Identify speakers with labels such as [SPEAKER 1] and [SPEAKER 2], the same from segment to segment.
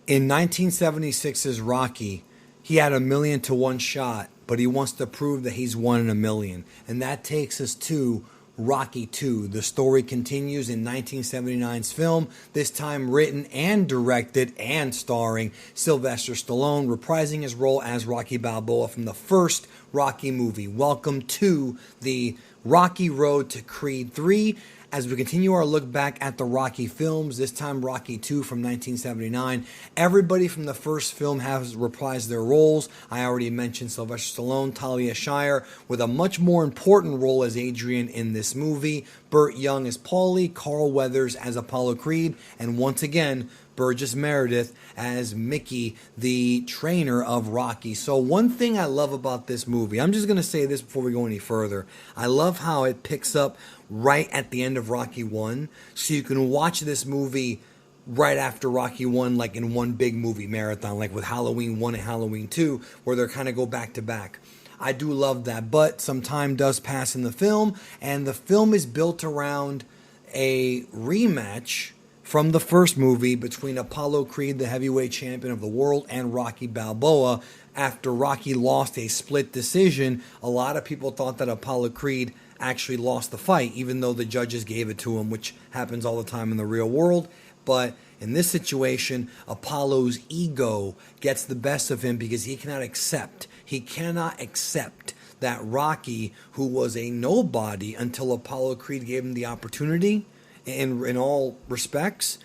[SPEAKER 1] In 1976's Rocky, he had 1,000,000 to 1 shot, but he wants to prove that he's 1 in 1,000,000. And that takes us to Rocky 2. The story continues in 1979's film, this time written and directed and starring Sylvester Stallone, reprising his role as Rocky Balboa from the first Rocky movie. Welcome to the Rocky Road to Creed 3. As we continue our look back at the Rocky films, this time Rocky 2 from 1979, everybody from the first film has reprised their roles. I already mentioned Sylvester Stallone, Talia Shire, with a much more important role as Adrian in this movie, Burt Young as Paulie, Carl Weathers as Apollo Creed, and once again, Burgess Meredith as Mickey, the trainer of Rocky. So one thing I love about this movie, I'm just going to say this before we go any further. I love how it picks up right at the end of Rocky 1. So you can watch this movie right after Rocky 1, like in one big movie marathon, like with Halloween 1 and Halloween 2, where they kind of go back to back. I do love that, but some time does pass in the film, and the film is built around a rematch from the first movie between Apollo Creed, the heavyweight champion of the world, and Rocky Balboa. After Rocky lost a split decision, a lot of people thought that Apollo Creed actually lost the fight, even though the judges gave it to him, which happens all the time in the real world. But in this situation, Apollo's ego gets the best of him because he cannot accept that Rocky, who was a nobody until Apollo Creed gave him the opportunity, in all respects,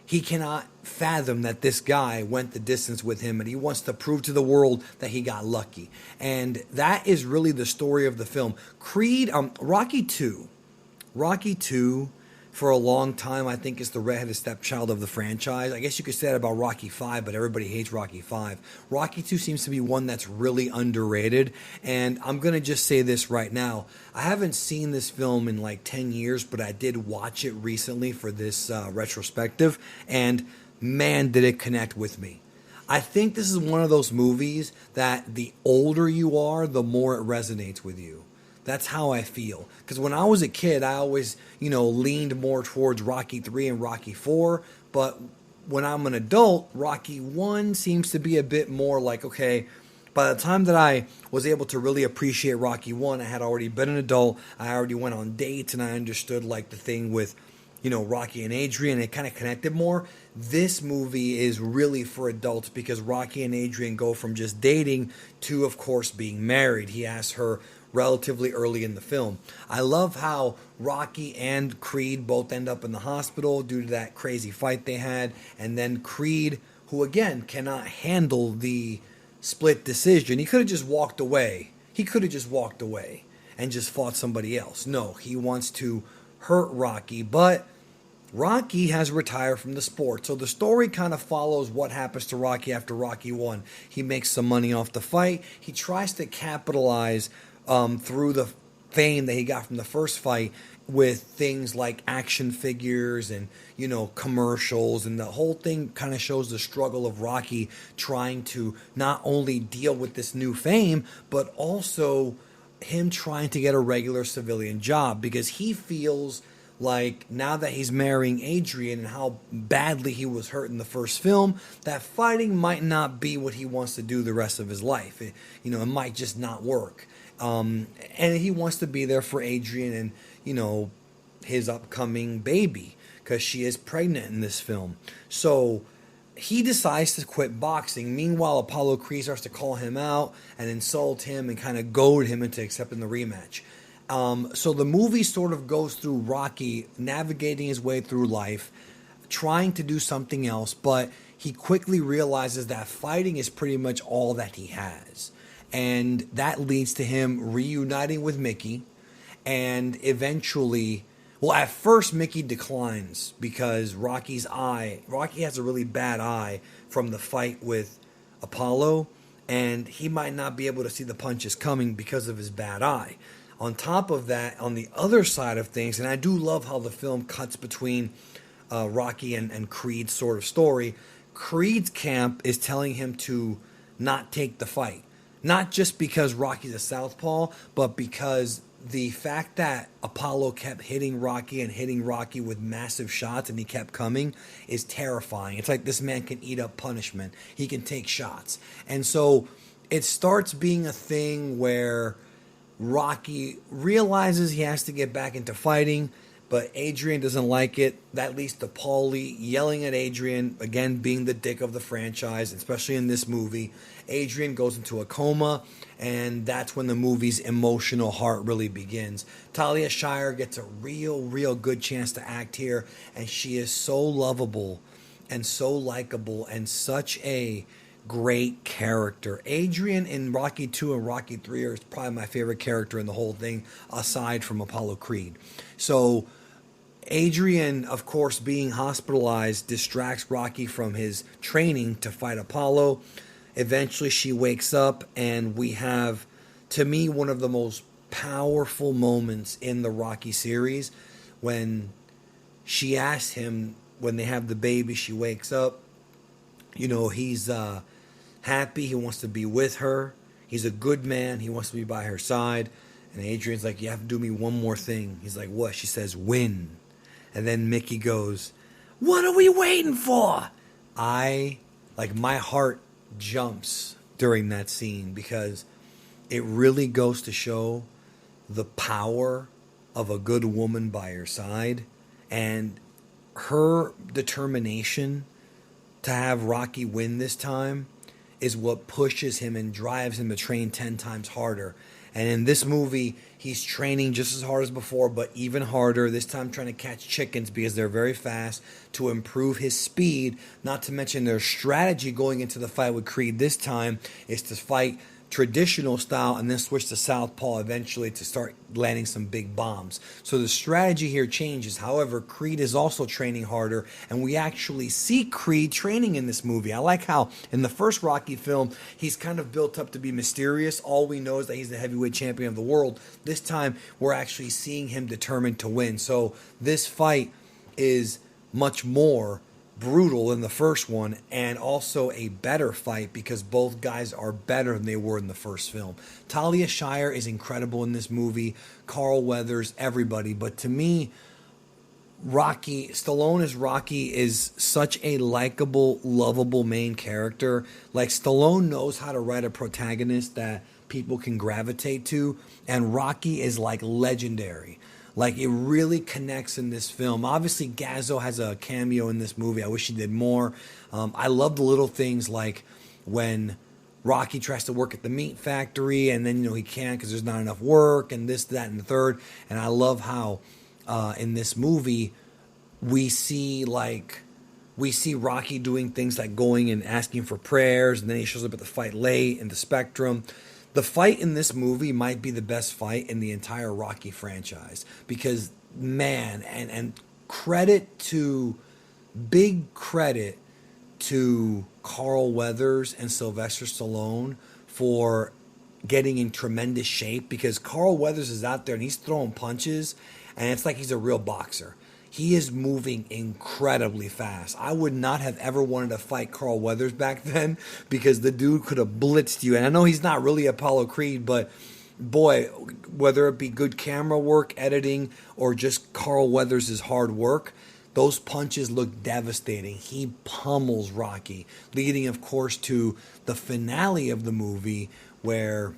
[SPEAKER 1] he cannot fathom that this guy went the distance with him, and he wants to prove to the world that he got lucky. And that is really the story of the film. Rocky 2, for a long time, I think, is the redheaded stepchild of the franchise. I guess you could say that about Rocky 5, but everybody hates Rocky 5. Rocky 2 seems to be one that's really underrated, and I'm going to just say this right now. I haven't seen this film in like 10 years, but I did watch it recently for this retrospective, and man, did it connect with me. I think this is one of those movies that the older you are, the more it resonates with you. That's how I feel. Because when I was a kid, I always, leaned more towards Rocky 3 and Rocky 4. But when I'm an adult, Rocky 1 seems to be a bit more like, okay, by the time that I was able to really appreciate Rocky 1, I had already been an adult. I already went on dates, and I understood like the thing with, Rocky and Adrian. It kind of connected more. This movie is really for adults because Rocky and Adrian go from just dating to, of course, being married. He asks her relatively early in the film. I love how Rocky and Creed both end up in the hospital due to that crazy fight they had, and then Creed, who again cannot handle the split decision, he could have just walked away. And just fought somebody else. No, he wants to hurt Rocky, but Rocky has retired from the sport. So the story kind of follows what happens to Rocky after Rocky 1. He makes some money off the fight. He tries to capitalize through the fame that he got from the first fight with things like action figures and, commercials. And the whole thing kind of shows the struggle of Rocky trying to not only deal with this new fame, but also him trying to get a regular civilian job because he feels like now that he's marrying Adrian and how badly he was hurt in the first film, that fighting might not be what he wants to do the rest of his life. It might just not work. And he wants to be there for Adrian and, his upcoming baby because she is pregnant in this film. So he decides to quit boxing. Meanwhile, Apollo Creed starts to call him out and insult him and kind of goad him into accepting the rematch. So the movie sort of goes through Rocky navigating his way through life, trying to do something else, but he quickly realizes that fighting is pretty much all that he has. And that leads to him reuniting with Mickey and eventually, well, at first Mickey declines because Rocky has a really bad eye from the fight with Apollo, and he might not be able to see the punches coming because of his bad eye. On top of that, on the other side of things, and I do love how the film cuts between Rocky and Creed's sort of story, Creed's camp is telling him to not take the fight. Not just because Rocky's a southpaw, but because the fact that Apollo kept hitting Rocky and hitting Rocky with massive shots and he kept coming is terrifying. It's like this man can eat up punishment. He can take shots. And so it starts being a thing where Rocky realizes he has to get back into fighting, but Adrian doesn't like it. That leads to Paulie yelling at Adrian, again being the dick of the franchise, especially in this movie. Adrian goes into a coma, and that's when the movie's emotional heart really begins. Talia Shire gets a real good chance to act here, and she is so lovable and so likable and such a great character. Adrian in Rocky 2 and Rocky 3 is probably my favorite character in the whole thing, aside from Apollo Creed. So Adrian, of course, being hospitalized distracts Rocky from his training to fight Apollo. Eventually she wakes up, and we have, to me, one of the most powerful moments in the Rocky series when she asks him, when they have the baby, she wakes up, he's happy, he wants to be with her, he's a good man, he wants to be by her side, and Adrian's like, you have to do me one more thing. He's like, what? She says, win. And then Mickey goes, what are we waiting for? My heart jumps during that scene, because it really goes to show the power of a good woman by your side, and her determination to have Rocky win this time is what pushes him and drives him to train 10 times harder. And in this movie, he's training just as hard as before, but even harder, this time trying to catch chickens because they're very fast, to improve his speed. Not to mention their strategy going into the fight with Creed this time is to fight traditional style and then switch to southpaw eventually to start landing some big bombs. So the strategy here changes. However, Creed is also training harder, and we actually see Creed training in this movie. I like how in the first Rocky film, he's kind of built up to be mysterious. All we know is that he's the heavyweight champion of the world. This time, we're actually seeing him determined to win. So this fight is much more brutal than the first one, and also a better fight because both guys are better than they were in the first film. Talia Shire is incredible in this movie, Carl Weathers, everybody, but to me, Stallone as Rocky is such a likable, lovable main character. Like, Stallone knows how to write a protagonist that people can gravitate to, and Rocky is like legendary. Like, it really connects in this film. Obviously, Gazzo has a cameo in this movie. I wish he did more. I love the little things like when Rocky tries to work at the meat factory and then, he can't because there's not enough work and this, that, and the third. And I love how in this movie we see Rocky doing things like going and asking for prayers, and then he shows up at the fight late in the Spectrum. The fight in this movie might be the best fight in the entire Rocky franchise because, man, and big credit to Carl Weathers and Sylvester Stallone for getting in tremendous shape, because Carl Weathers is out there and he's throwing punches and it's like he's a real boxer. He is moving incredibly fast. I would not have ever wanted to fight Carl Weathers back then because the dude could have blitzed you. And I know he's not really Apollo Creed, but boy, whether it be good camera work, editing, or just Carl Weathers' hard work, those punches look devastating. He pummels Rocky, leading, of course, to the finale of the movie where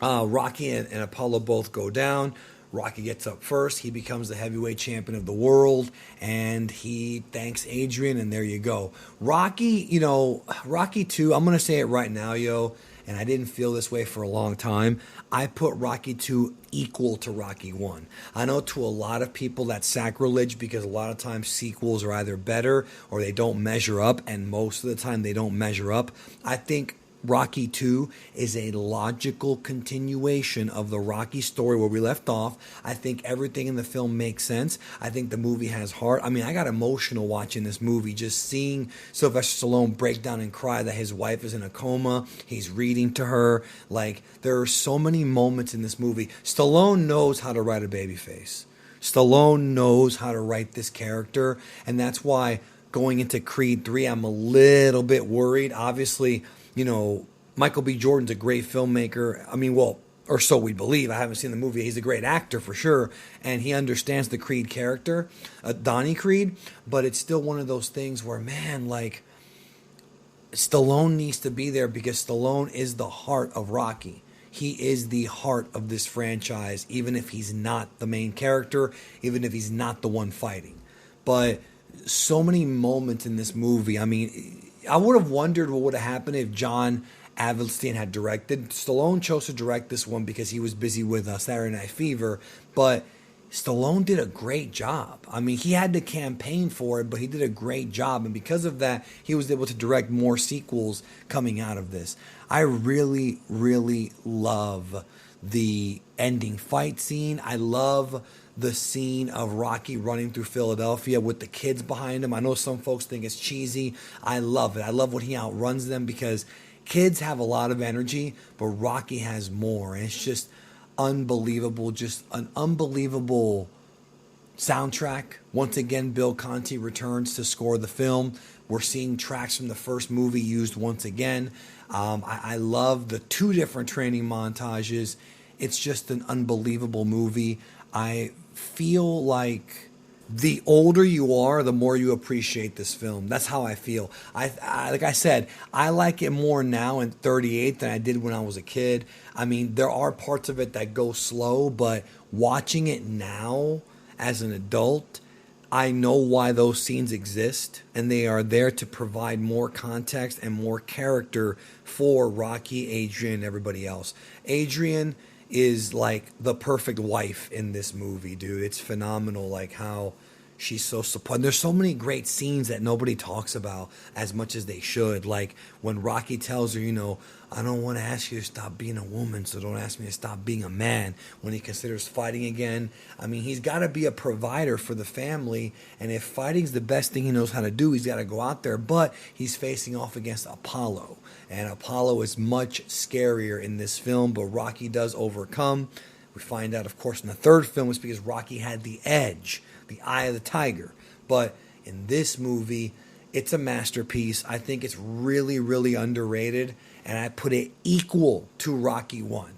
[SPEAKER 1] Rocky and Apollo both go down. Rocky gets up first. He becomes the heavyweight champion of the world, and he thanks Adrian, and there you go. Rocky 2, I'm going to say it right now, and I didn't feel this way for a long time. I put Rocky 2 equal to Rocky 1. I know to a lot of people that's sacrilege because a lot of times sequels are either better or they don't measure up, and most of the time they don't measure up. I think Rocky 2 is a logical continuation of the Rocky story where we left off. I think everything in the film makes sense. I think the movie has heart. I mean, I got emotional watching this movie, just seeing Sylvester Stallone break down and cry that his wife is in a coma. He's reading to her. Like, there are so many moments in this movie. Stallone knows how to write a babyface. Stallone knows how to write this character, and that's why going into Creed 3, I'm a little bit worried. Obviously, Michael B. Jordan's a great filmmaker. I mean, well, or so we believe. I haven't seen the movie. He's a great actor for sure, and he understands the Creed character, Donnie Creed. But it's still one of those things where, man, like Stallone needs to be there because Stallone is the heart of Rocky. He is the heart of this franchise, even if he's not the main character, even if he's not the one fighting. But so many moments in this movie. I mean, I would have wondered what would have happened if John Avildsen had directed. Stallone chose to direct this one because he was busy with Saturday Night Fever, but Stallone did a great job. I mean, he had to campaign for it, but he did a great job. And because of that, he was able to direct more sequels coming out of this. I really, really love the ending fight scene. I love the scene of Rocky running through Philadelphia with the kids behind him. I know some folks think it's cheesy. I love it. I love when he outruns them because kids have a lot of energy, but Rocky has more. And it's just unbelievable, just an unbelievable soundtrack. Once again, Bill Conti returns to score the film. We're seeing tracks from the first movie used once again. I love the 2 different training montages. It's just an unbelievable movie. I feel like the older you are, the more you appreciate this film. That's how I feel. I like I said, I like it more now in 38 than I did when I was a kid. I mean, there are parts of it that go slow, but watching it now as an adult, I know why those scenes exist, and they are there to provide more context and more character for Rocky, Adrian, and everybody else. Adrian is like the perfect wife in this movie, dude. It's phenomenal, like how she's so supportive. There's so many great scenes that nobody talks about as much as they should. Like when Rocky tells her, I don't want to ask you to stop being a woman, so don't ask me to stop being a man. When he considers fighting again, I mean, he's got to be a provider for the family, and if fighting's the best thing he knows how to do, he's got to go out there. But he's facing off against Apollo, and Apollo is much scarier in this film, but Rocky does overcome. We find out, of course, in the third film, it's because Rocky had the edge, the eye of the tiger. But in this movie, it's a masterpiece. I think it's really, really underrated, and I put it equal to Rocky 1.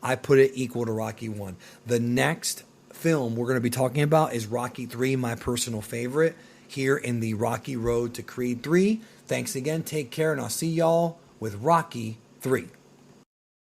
[SPEAKER 1] I put it equal to Rocky 1. The next film we're going to be talking about is Rocky 3, my personal favorite, here in the Rocky Road to Creed 3. Thanks again. Take care, and I'll see y'all with Rocky 3.